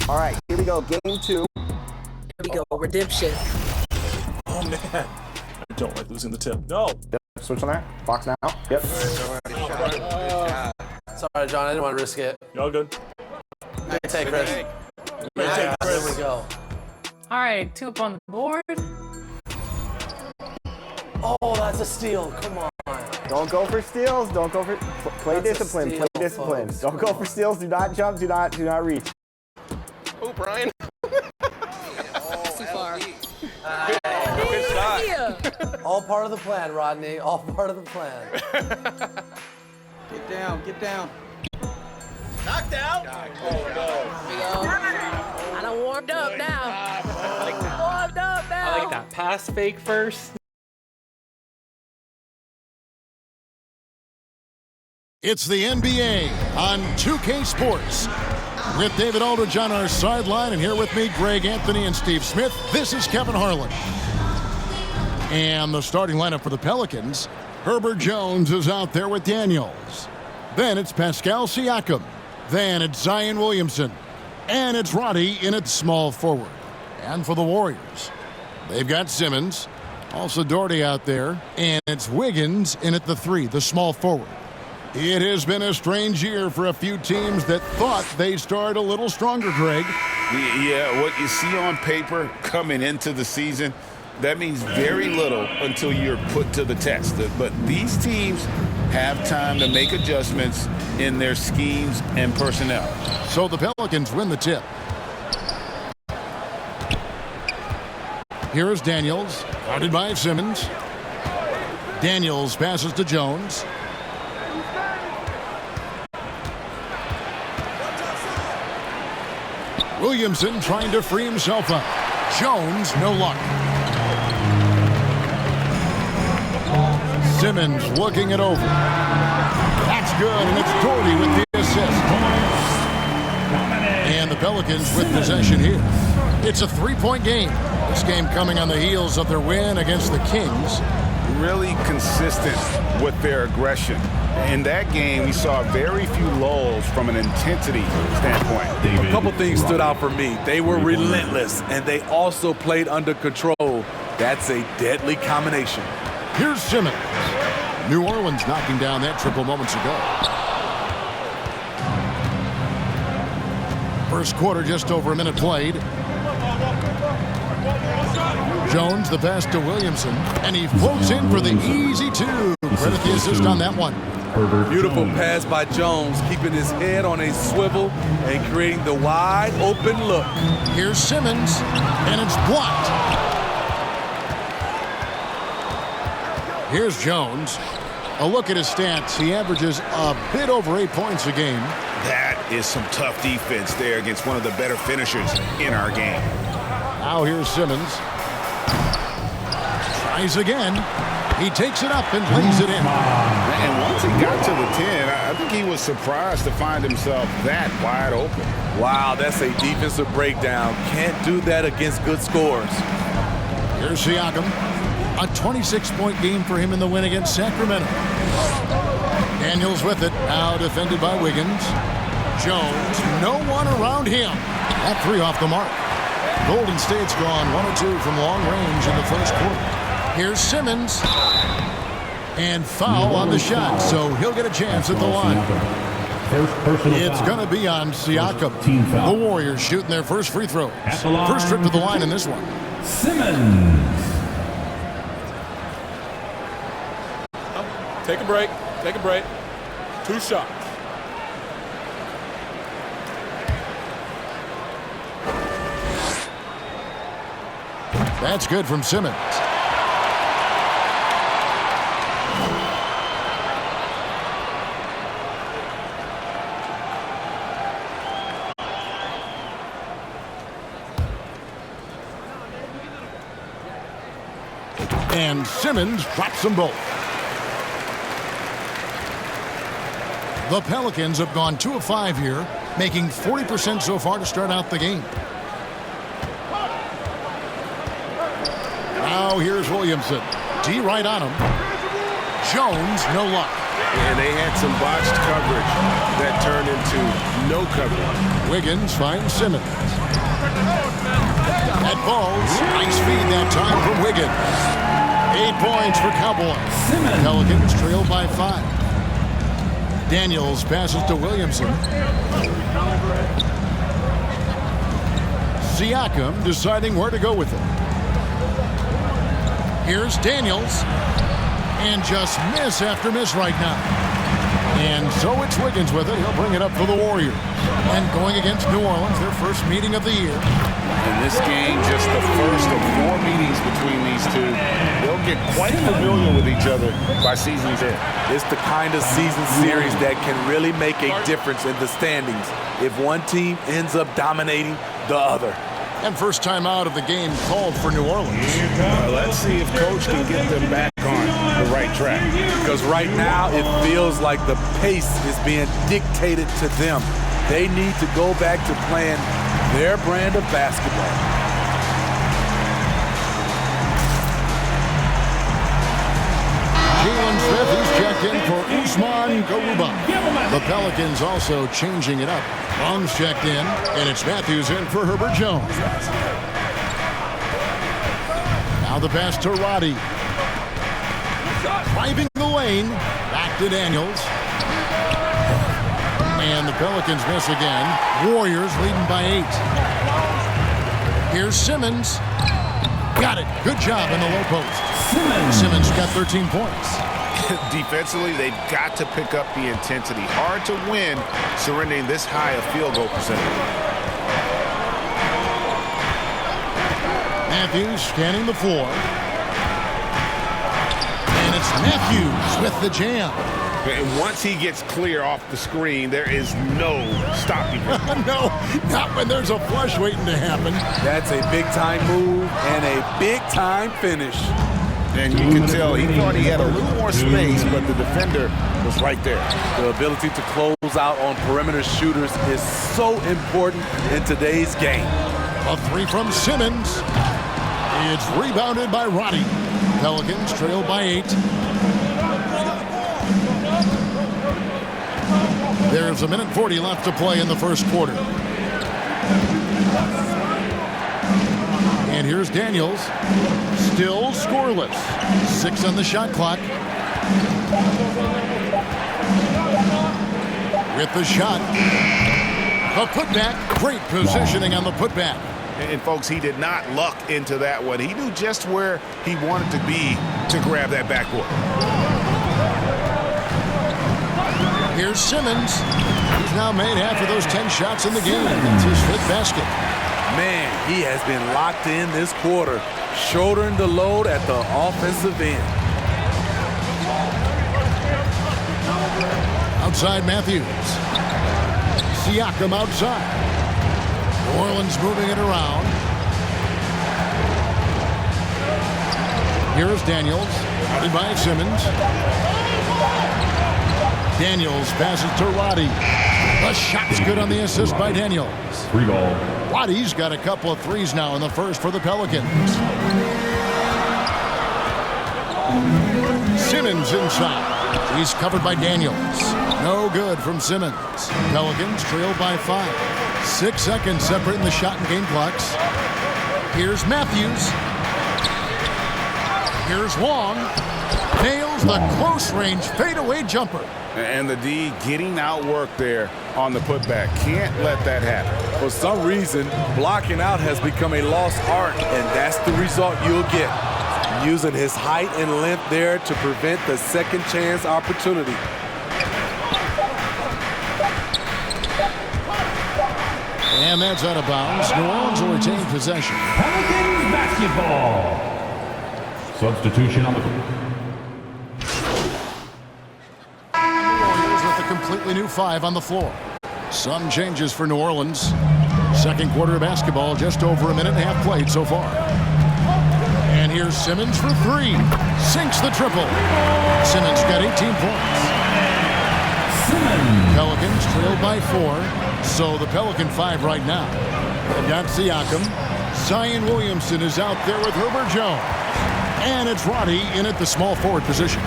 All right, here we go. Game 2. Here we go. Redemption. Oh, man. I don't like losing the tip. No. Switch on there. Box now. Yep. Sorry, John. I didn't want to risk it. Y'all good? Good take, Chris. Great take, There we go. All right, 2 up on the board. Oh, that's a steal. Come on. Don't go for steals. Don't go for play That's a discipline. steal, Play discipline. folks. Don't go for steals. Do not jump. Do not reach. Oh, Brian. Too far. Good shot. All part of the plan, Rodney. All part of the plan. Get down, get down. Knocked out. Here we go. I done warmed up now. Warmed up now. I like that pass fake first. It's the NBA on 2K Sports. With David Aldridge on our sideline, and here with me, Greg Anthony and Steve Smith. This is Kevin Harlan. And the starting lineup for the Pelicans, Herbert Jones is out there with Daniels. Then it's Pascal Siakam. Then it's Zion Williamson. And it's Roddy in at small forward. And for the Warriors, they've got Simmons, also Doherty out there, and it's Wiggins in at the 3, the small forward. It has been a strange year for a few teams that thought they'd start a little stronger, Greg. Yeah, what you see on paper coming into the season, that means very little until you're put to the test. But these teams have time to make adjustments in their schemes and personnel. So the Pelicans win the tip. Here is Daniels, guarded by Simmons. Daniels passes to Jones. Williamson trying to free himself up. Jones, no luck. Simmons looking it over. That's good, and it's Doherty with the assist. And the Pelicans with possession here. It's a 3-point game. This game coming on the heels of their win against the Kings. Really consistent with their aggression. In that game, we saw very few lulls from an intensity standpoint. A couple things stood out for me. They were relentless, and they also played under control. That's a deadly combination. Here's Simmons. New Orleans knocking down that triple moments ago. First quarter, just over a minute played. Jones, the pass to Williamson, and he floats in for the easy 2. Credit the assist on that one. Beautiful pass by Jones, keeping his head on a swivel and creating the wide open look. Here's Simmons, and it's blocked. Here's Jones. A look at his stats. He averages a bit over 8 points a game. That is some tough defense there against one of the better finishers in our game. Now here's Simmons. Tries again. He takes it up and lays it in. And once he got to the 10, I think he was surprised to find himself that wide open. Wow, that's a defensive breakdown. Can't do that against good scores. Here's Siakam. A 26-point game for him in the win against Sacramento. Daniels with it. Now defended by Wiggins. Jones, no one around him. That 3 off the mark. Golden State's gone 1 or 2 from long range in the first quarter. Here's Simmons. And foul on the shot, so he'll get a chance at the line. It's going to be on Siakam. The Warriors shooting their first free throws. First trip to the line in this one. Simmons. Take a break. Take a break. 2 shots. That's good from Simmons. And Simmons drops them both. The Pelicans have gone 2 of 5 here, making 40% so far to start out the game. Now here's Williamson. D right on him. Jones, no luck. And they had some botched coverage that turned into no coverage. Wiggins finds Simmons. That falls. Nice feed that time from Wiggins. 8 points for Cowboys. Pelicans trail by 5. Daniels passes to Williamson. Siakam deciding where to go with it. Here's Daniels. And just miss after miss right now. And so it's Wiggins with it. He'll bring it up for the Warriors. And going against New Orleans, their first meeting of the year. In this game, just the first of 4 meetings between these two. They'll get quite familiar with each other by season's end. It's the kind of season series that can really make a difference in the standings if one team ends up dominating the other. And first time out of the game called for New Orleans. Let's see if Coach can get them back on the right track. Because right now it feels like the pace is being dictated to them. They need to go back to playing their brand of basketball. Jalen Smith is checked in for Usman Garuba. The Pelicans also changing it up. Long's checked in, and it's Matthews in for Herbert Jones. Now the pass to Roddy. Driving the lane, back to Daniels. And the Pelicans miss again. Warriors leading by 8. Here's Simmons. Got it. Good job in the low post. Simmons got 13 points. Defensively, they've got to pick up the intensity. Hard to win surrendering this high a field goal percentage. Matthews scanning the floor. And it's Matthews with the jam. And once he gets clear off the screen, there is no stopping him. No, not when there's a flush waiting to happen. That's a big-time move and a big-time finish. And you can tell he thought he had a little more space, but the defender was right there. The ability to close out on perimeter shooters is so important in today's game. A 3 from Simmons. It's rebounded by Roddy. Pelicans trail by 8. There's 1:40 left to play in the first quarter. And here's Daniels. Still scoreless. 6 on the shot clock. With the shot. A putback. Great positioning on the putback. And folks, he did not luck into that one. He knew just where he wanted to be to grab that backboard. Here's Simmons. He's now made half of those 10 shots in the game. It's his 5th basket. Man, he has been locked in this quarter, shouldering the load at the offensive end. Outside Matthews. Siakam outside. New Orleans moving it around. Here's Daniels. Routed by Simmons. Daniels passes to Roddy. The shot's good on the assist by Daniels. 3 ball. Roddy's got a couple of threes now in the first for the Pelicans. Simmons inside. He's covered by Daniels. No good from Simmons. Pelicans trail by 5. 6 seconds separating the shot and game clocks. Here's Matthews. Here's Long. Nails the close-range fadeaway jumper. And the D getting outworked there on the putback. Can't let that happen. For some reason, blocking out has become a lost art, and that's the result you'll get. Using his height and length there to prevent the second chance opportunity. And that's out of bounds. New Orleans will retain possession. Pelicans basketball. Substitution on the court. With a completely new 5 on the floor. Some changes for New Orleans. Second quarter of basketball, just over a minute and a half played so far. And here's Simmons for 3. Sinks the triple. Simmons got 18 points. Pelicans trail by 4. So the Pelican 5 right now. They've got Siakam. Zion Williamson is out there with Herbert Jones. And it's Roddy in at the small forward position.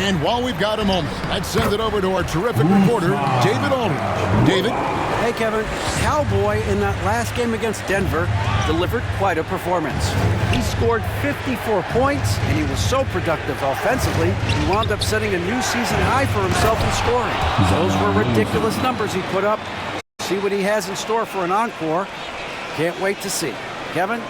And while we've got a moment, let's send it over to our terrific reporter, David Aldridge. David? Hey, Kevin. Cowboy in that last game against Denver delivered quite a performance. He scored 54 points, and he was so productive offensively, he wound up setting a new season high for himself in scoring. Those were ridiculous numbers he put up. See what he has in store for an encore. Can't wait to see. Kevin?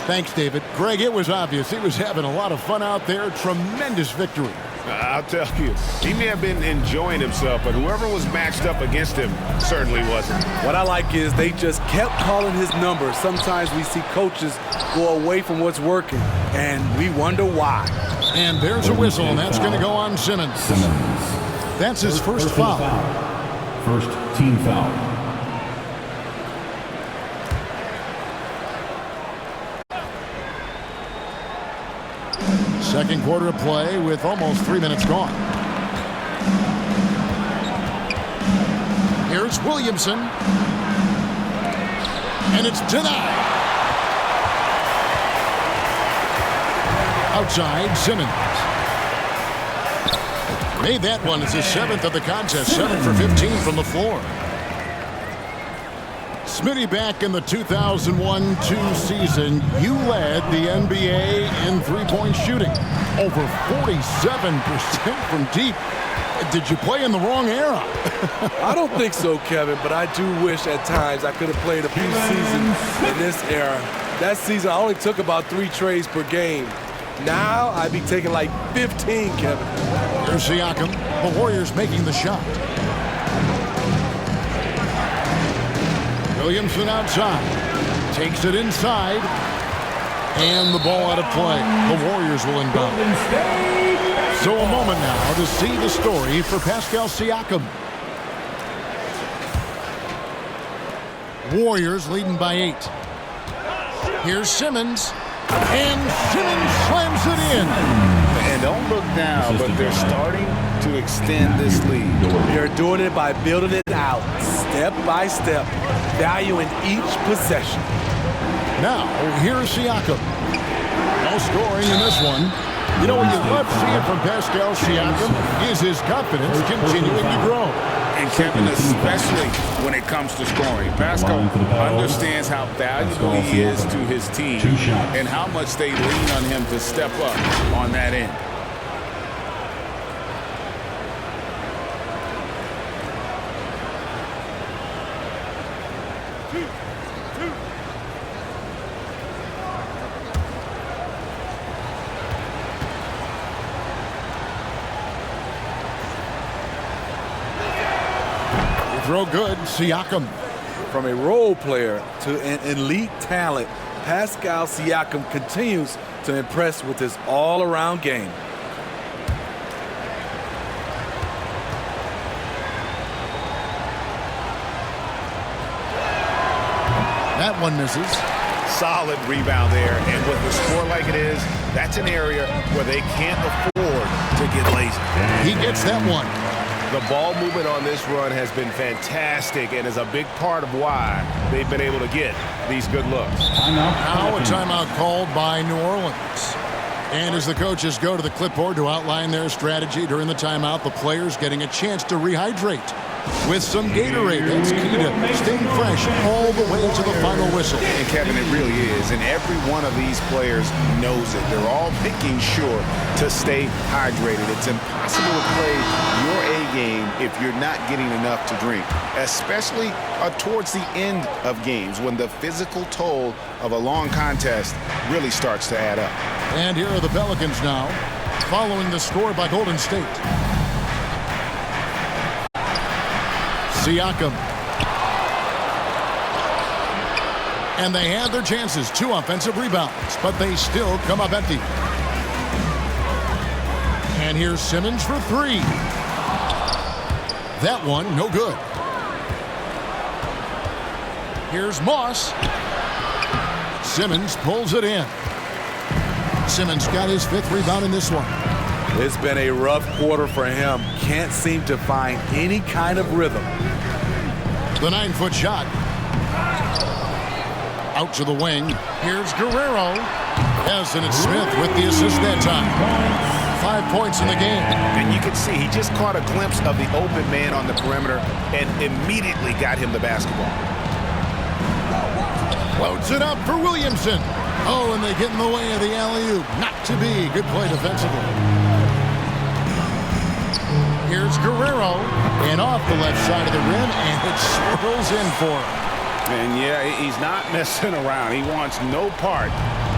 Thanks, David. Greg, it was obvious he was having a lot of fun out there. Tremendous victory. I'll tell you, he may have been enjoying himself, but whoever was matched up against him certainly wasn't. What I like is they just kept calling his number. Sometimes we see coaches go away from what's working, and we wonder why. And there's a whistle, and that's going to go on Simmons. That's his first foul. First team foul. Second quarter of play with almost 3 minutes gone. Here's Williamson. And it's denied. Outside, Simmons. Made that one as his 7th of the contest. 7 for 15 from the floor. Smitty, back in the 2001-2 season, you led the NBA in three-point shooting. Over 47% from deep. Did you play in the wrong era? I don't think so, Kevin, but I do wish at times I could have played a few seasons in this era. That season, I only took about 3 trades per game. Now, I'd be taking like 15, Kevin. Here's Siakam. The Warriors making the shot. Williamson outside. Takes it inside. And the ball out of play. The Warriors will inbound. So a moment now to see the story for Pascal Siakam. Warriors leading by 8. Here's Simmons. And Simmons slams it in. And don't look now, but they're starting to extend this lead. They're doing it by building it out, step by step, valuing each possession. Now, here's Siakam. No scoring in this one. You know what you love seeing from Pascal Siakam is his confidence continuing to grow. And Kevin, especially when it comes to scoring. Pascal understands how valuable he is to his team and how much they lean on him to step up on that end. Throw good, Siakam. From a role player to an elite talent, Pascal Siakam continues to impress with his all-around game. That one misses. Solid rebound there, and with the score like it is, that's an area where they can't afford to get lazy. He gets that one. The ball movement on this run has been fantastic and is a big part of why they've been able to get these good looks. Now a timeout called by New Orleans. And as the coaches go to the clipboard to outline their strategy during the timeout, the players getting a chance to rehydrate with some Gatorade. That's key to staying fresh all the way to the final whistle. And Kevin, it really is. And every one of these players knows it. They're all making sure to stay hydrated. It's impossible to play your A game if you're not getting enough to drink, especially towards the end of games when the physical toll of a long contest really starts to add up. And here are the Pelicans now, following the score by Golden State. Siakam. And they had their chances. 2 offensive rebounds, but they still come up empty. And here's Simmons for 3. That one, no good. Here's Moss. Simmons pulls it in. Simmons got his 5th rebound in this one. It's been a rough quarter for him. Can't seem to find any kind of rhythm. The 9-foot shot. Out to the wing. Here's Guerrero. Yes, and it's Smith with the assist that time. 5 points in the game. And you can see he just caught a glimpse of the open man on the perimeter and immediately got him the basketball. Loads it up for Williamson. Oh, and they get in the way of the alley-oop. Not to be. Good play defensively. Here's Guerrero. And off the left side of the rim, and it swirls in for him. And yeah, he's not messing around. He wants no part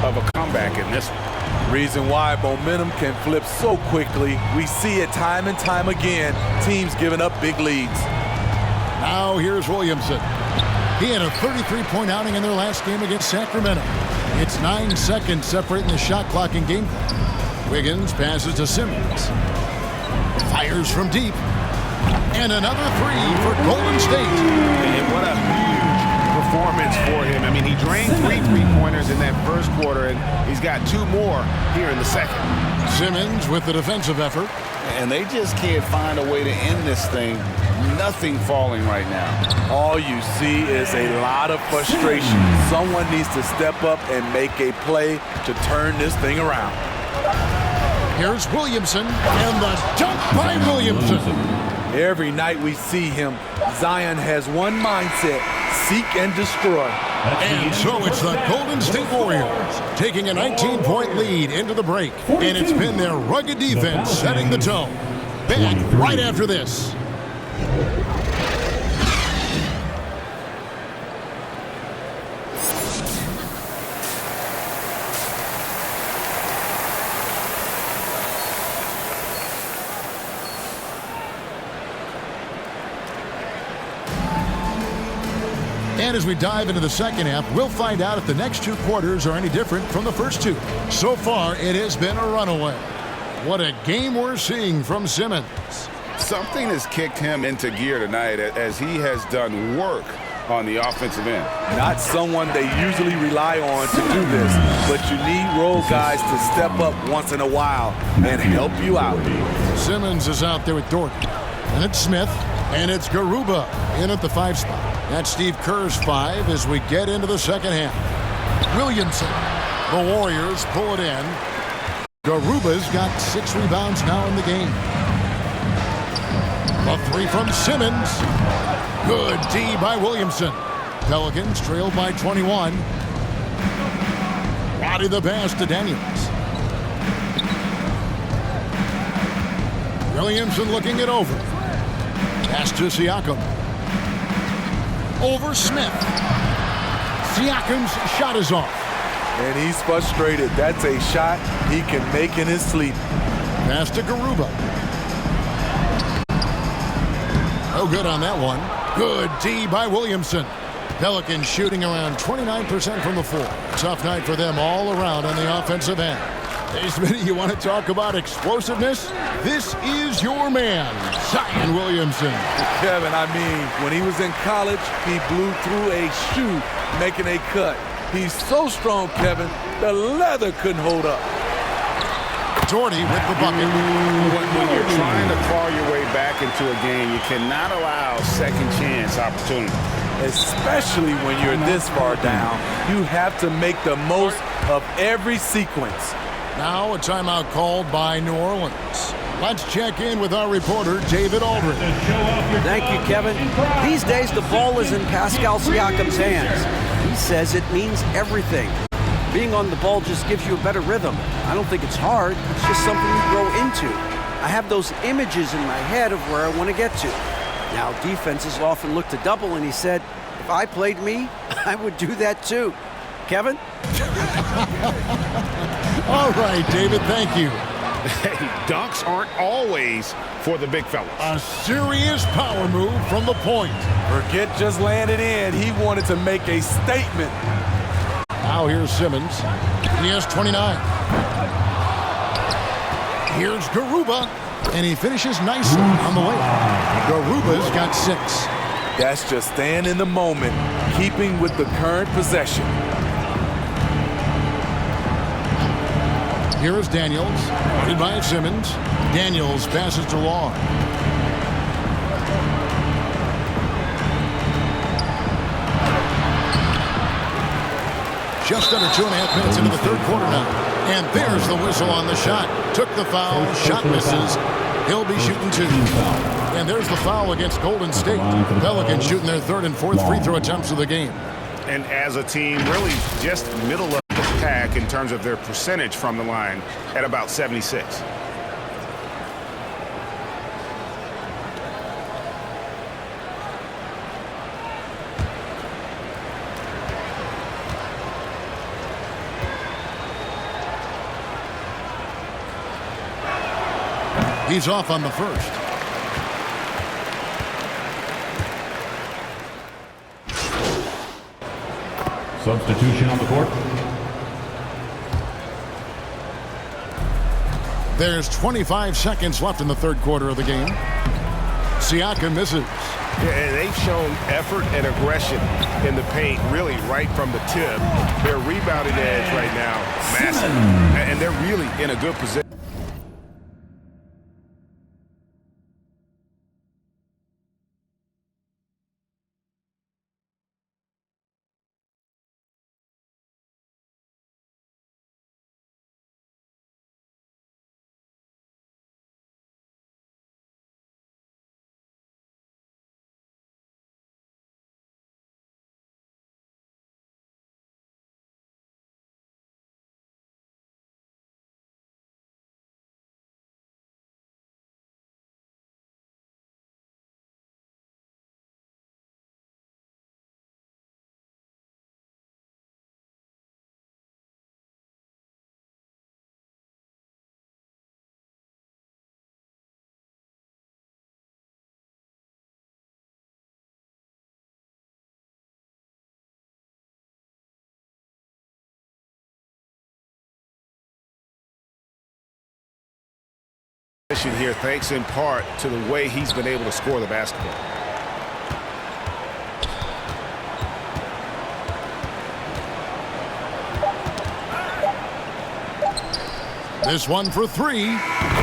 of a comeback in this one. Reason why momentum can flip so quickly. We see it time and time again. Teams giving up big leads. Now here's Williamson. He had a 33-point outing in their last game against Sacramento. It's 9 seconds separating the shot clock and game clock. Wiggins passes to Simmons. Fires from deep. And another three for Golden State. And what a huge performance for him. I mean, he drained 3 3-pointers in that first quarter, and he's got 2 more here in the second. Simmons with the defensive effort. And they just can't find a way to end this thing. Nothing falling right now. All you see is a lot of frustration. Someone needs to step up and make a play to turn this thing around. Here's Williamson, and the dunk by Williamson. Every night we see him, Zion has one mindset: seek and destroy. And so it's the Golden State Warriors taking a 19-point lead into the break. And it's been their rugged defense setting the tone. Back right after this. And as we dive into the second half, we'll find out if the next 2 quarters are any different from the first 2. So far, it has been a runaway. What a game we're seeing from Simmons. Something has kicked him into gear tonight as he has done work on the offensive end. Not someone they usually rely on to do this, but you need role guys to step up once in a while and help you out. Simmons is out there with Dort. And it's Smith. And it's Garuba in at the 5 spot. That's Steve Kerr's 5 as we get into the second half. Williamson. The Warriors pull it in. Garuba's got 6 rebounds now in the game. A 3 from Simmons. Good D by Williamson. Pelicans trailed by 21. Body the pass to Daniels. Williamson looking it over. Pass to Siakam. Over Smith. Siakam's shot is off. And he's frustrated. That's a shot he can make in his sleep. Pass to Garuba. No good on that one. Good D by Williamson. Pelicans shooting around 29% from the floor. Tough night for them all around on the offensive end. Hey, Smitty, you want to talk about explosiveness? This is your man, Zion Williamson. Kevin, I mean, when he was in college, he blew through a shoe making a cut. He's so strong, Kevin, the leather couldn't hold up. Jordy with the bucket. When you're trying to claw your way back into a game, you cannot allow second chance opportunity. Especially when you're this far down, you have to make the most of every sequence. Now a timeout called by New Orleans. Let's check in with our reporter, David Aldridge. Thank you, Kevin. These days, the ball is in Pascal Siakam's hands. He says it means everything. Being on the ball just gives you a better rhythm. I don't think it's hard. It's just something you grow into. I have those images in my head of where I want to get to. Now, defenses often look to double, and he said, if I played me, I would do that too. Kevin? All right, David, thank you. Hey, dunks aren't always for the big fellas. A serious power move from the point. Forget just laying it in. He wanted to make a statement. Now here's Simmons. He has 29. Here's Garuba, and he finishes nicely on the way. Garuba's got 6. That's just staying in the moment, keeping with the current possession. Here is Daniels, guarded by Simmons. Daniels passes to Long. Just under 2.5 minutes into the third quarter now. And there's the whistle on the shot. Took the foul, shot misses. He'll be shooting 2. And there's the foul against Golden State. The Pelicans shooting their 3rd and 4th free throw attempts of the game. And as a team, really just middle of the pack in terms of their percentage from the line at about 76. He's off on the first. Substitution on the court. There's 25 seconds left in the 3rd quarter of the game. Siakam misses. Yeah, and they've shown effort and aggression in the paint, really right from the tip. Their rebounding edge right now, massive. And they're really in a good position. Here, thanks in part to the way he's been able to score the basketball. This one for 3.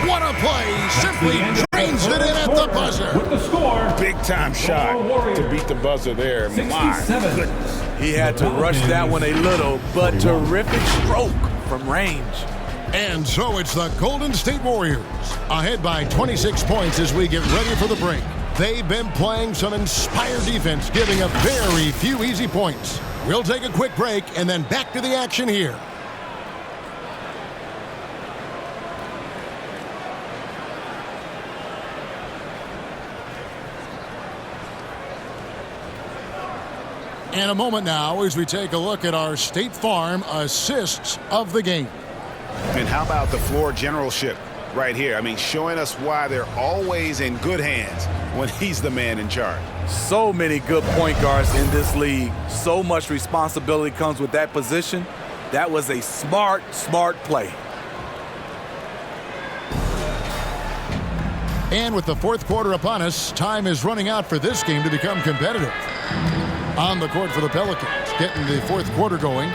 What a play! Simply drains it in at the buzzer. With the score, Big time shot to beat the buzzer there. My goodness. He had to rush that one a little, but terrific stroke from range. And so it's the Golden State Warriors ahead by 26 points as we get ready for the break. They've been playing some inspired defense, giving up very few easy points. We'll take a quick break and then back to the action here. In a moment now as we take a look at our State Farm assists of the game. And how about the floor generalship right here? I mean, showing us why they're always in good hands when he's the man in charge. So many good point guards in this league. So much responsibility comes with that position. That was a smart play. And with the 4th quarter upon us, time is running out for this game to become competitive. On the court for the Pelicans, getting the 4th quarter going.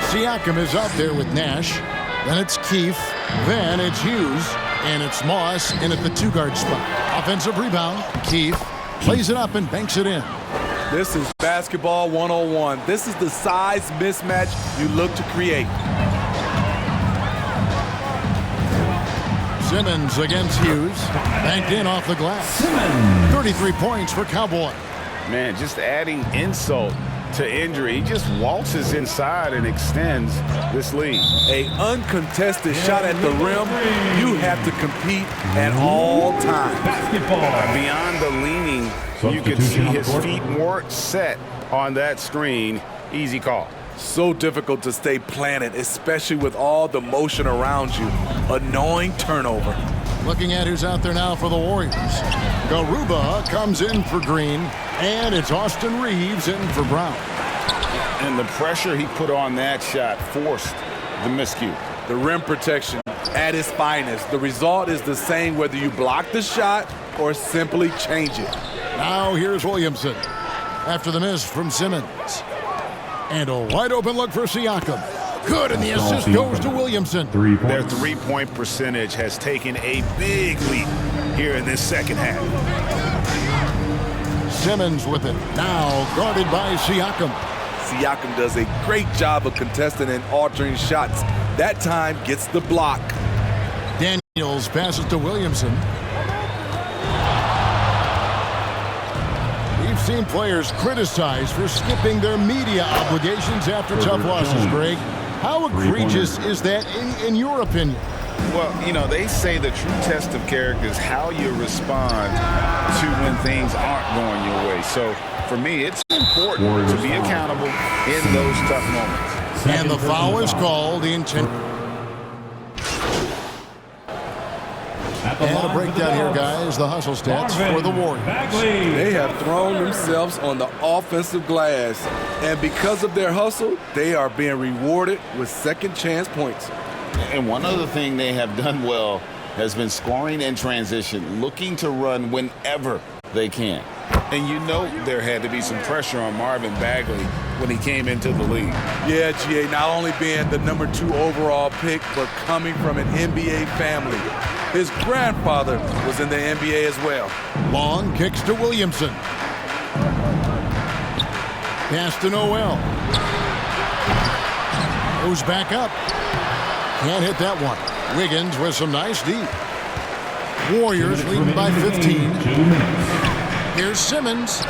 Siakam is out there with Nash. Then it's Keefe. Then it's Hughes. And it's Moss in at the 2-guard spot. Offensive rebound. Keefe plays it up and banks it in. This is basketball 101. This is the size mismatch you look to create. Simmons against Hughes. Banked in off the glass. 33 points for Cowboy. Man, just adding insult to injury. He just waltzes inside and extends this lead. A uncontested shot at the rim. You have to compete at all times. Beyond the leaning, you can see his feet weren't set on that screen. Easy call. So difficult to stay planted, especially with all the motion around you. Annoying turnover. Looking at who's out there now for the Warriors. Garuba comes in for Green, and it's Austin Reeves in for Brown. And the pressure he put on that shot forced the miscue. The rim protection at its finest. The result is the same whether you block the shot or simply change it. Now here's Williamson after the miss from Simmons. And a wide open look for Siakam. Good, and the assist goes to Williamson. Their three-point percentage has taken a big leap here in this second half. Simmons with it, now guarded by Siakam. Siakam does a great job of contesting and altering shots that time gets the block. Daniels passes to Williamson. We've seen players criticized for skipping their media obligations after tough losses, Greg. How egregious is that in your opinion? Well, you know, they say the true test of character is how you respond to when things aren't going your way. So, for me, it's important to be accountable in those tough moments. And the foul is called in. And a breakdown here, guys. The hustle stats for the Warriors. They have thrown themselves on the offensive glass. And because of their hustle, they are being rewarded with second chance points. And one other thing they have done well has been scoring in transition, looking to run whenever they can. And you know there had to be some pressure on Marvin Bagley when he came into the league. Yeah, GA, not only being the #2 overall pick, but coming from an NBA family. His grandfather was in the NBA as well. Long kicks to Williamson. Pass to Noel. Goes back up. Can't hit that one. Wiggins with some nice deep. Warriors leading by 15. Here's Simmons.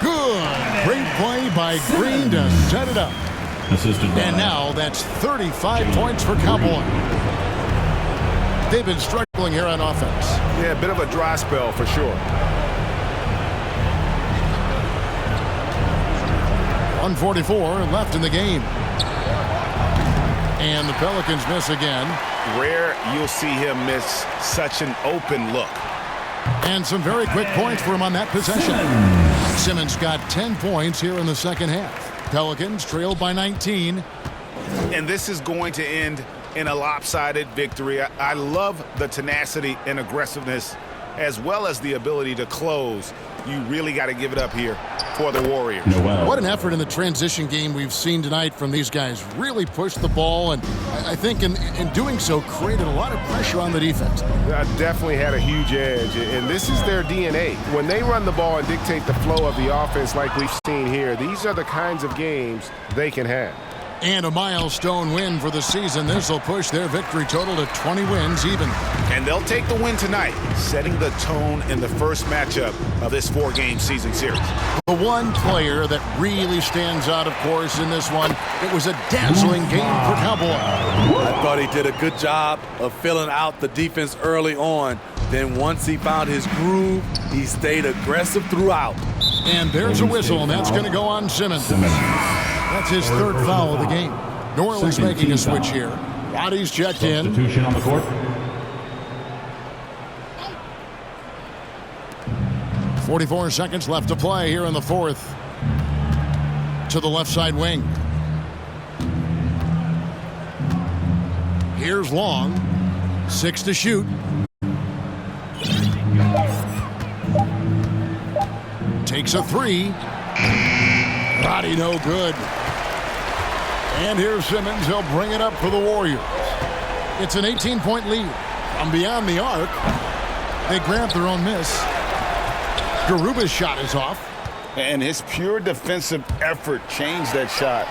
Good. Great play by Green to set it up. And now that's 35 points for Cowboy. They've been struggling here on offense. Yeah, a bit of a dry spell for sure. 1:44 left in the game. And the Pelicans miss again. Rare you'll see him miss such an open look. And some very quick points for him on that possession. Simmons got 10 points here in the second half. Pelicans trailed by 19. And this is going to end in a lopsided victory. I love the tenacity and aggressiveness as well as the ability to close. You really got to give it up here for the Warriors. What an effort in the transition game we've seen tonight from these guys. Really pushed the ball, and I think in doing so created a lot of pressure on the defense. Definitely had a huge edge, and this is their DNA. When they run the ball and dictate the flow of the offense like we've seen here, these are the kinds of games they can have. And a milestone win for the season. This will push their victory total to 20 wins even. And they'll take the win tonight, setting the tone in the first matchup of this 4-game season series. The one player that really stands out, of course, in this one, it was a dazzling game for Cowboy. I thought he did a good job of filling out the defense early on. Then once he found his groove, he stayed aggressive throughout. And there's a whistle, and that's going to go on Simmons. That's his third foul of the game. New Orleans making a switch here. Roddy's checked in. Substitution on the court. 44 seconds left to play here in the fourth. To the left side wing. Here's Long. 6 to shoot. Takes a 3. Roddy no good. And here's Simmons. He'll bring it up for the Warriors. It's an 18-point lead. From beyond the arc, they grab their own miss. Garuba's shot is off. And his pure defensive effort changed that shot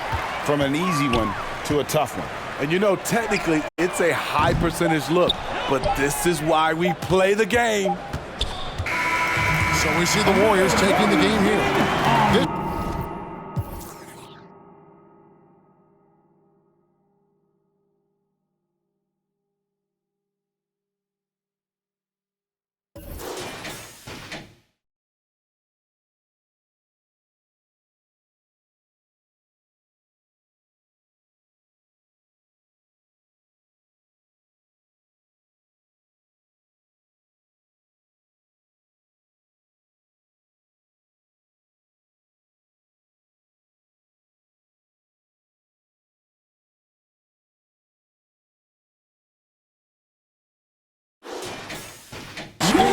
from an easy one to a tough one. And you know, technically, it's a high percentage look, but this is why we play the game. So we see the Warriors taking the game here.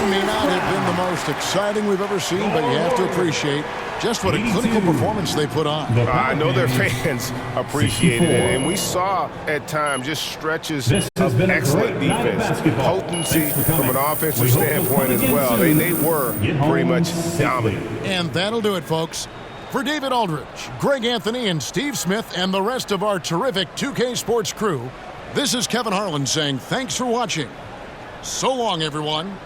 May not have been the most exciting we've ever seen, but you have to appreciate just what a clinical performance they put on. I know their fans appreciated it, and we saw at times just stretches of excellent defense, potency from an offensive standpoint as well. They were pretty much dominant. And that'll do it, folks. For David Aldridge, Greg Anthony, and Steve Smith, and the rest of our terrific 2K Sports crew, this is Kevin Harlan saying thanks for watching. So long, everyone.